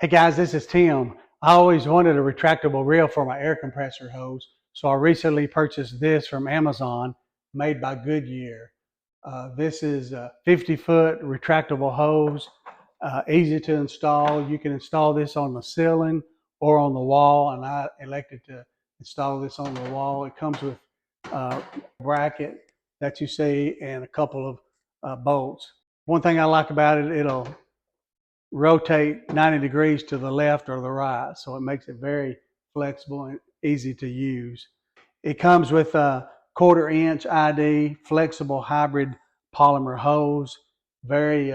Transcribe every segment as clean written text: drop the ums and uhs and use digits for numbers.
Hey guys, this is Tim. I always wanted a retractable reel for my air compressor hose, so I recently purchased this from Amazon, made by Goodyear. This is a 50-foot retractable hose, easy to install. You can install this on the ceiling or on the wall, and I elected to install this on the wall. It comes with a bracket that you see and a couple of bolts. One thing I like about it, it'll rotate 90 degrees to the left or the right, so it makes it very flexible and easy to use. It comes with a 1/4 inch ID flexible hybrid polymer hose, very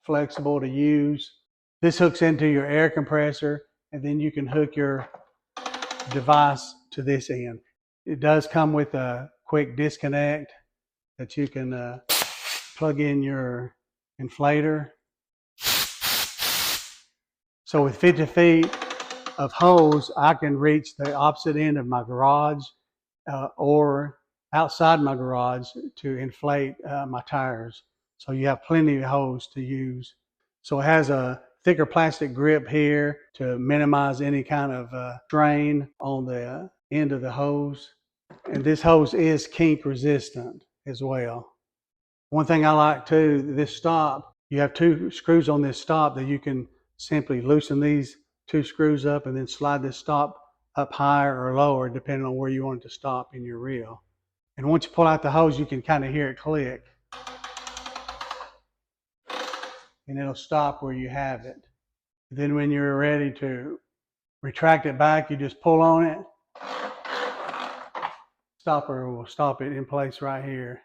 flexible to use. This hooks into your air compressor, and then you can hook your device to this end. It does come with a quick disconnect that you can plug in your inflator. So with 50 feet of hose, I can reach the opposite end of my garage or outside my garage to inflate my tires. So you have plenty of hose to use. So it has a thicker plastic grip here to minimize any kind of strain on the end of the hose. And this hose is kink resistant as well. One thing I like too, this stop, you have 2 screws on this stop that you can simply loosen these 2 screws up and then slide this stop up higher or lower depending on where you want it to stop in your reel. And once you pull out the hose, you can kind of hear it click. And it'll stop where you have it. Then when you're ready to retract it back, you just pull on it. Stopper will stop it in place right here.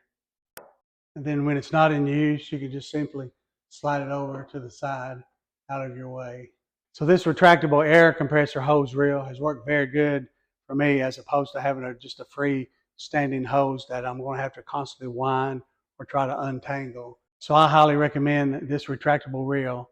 And then when it's not in use, you can just simply slide it over to the side out of your way. So this retractable air compressor hose reel has worked very good for me, as opposed to having just a free standing hose that I'm going to have to constantly wind or try to untangle. So I highly recommend this retractable reel.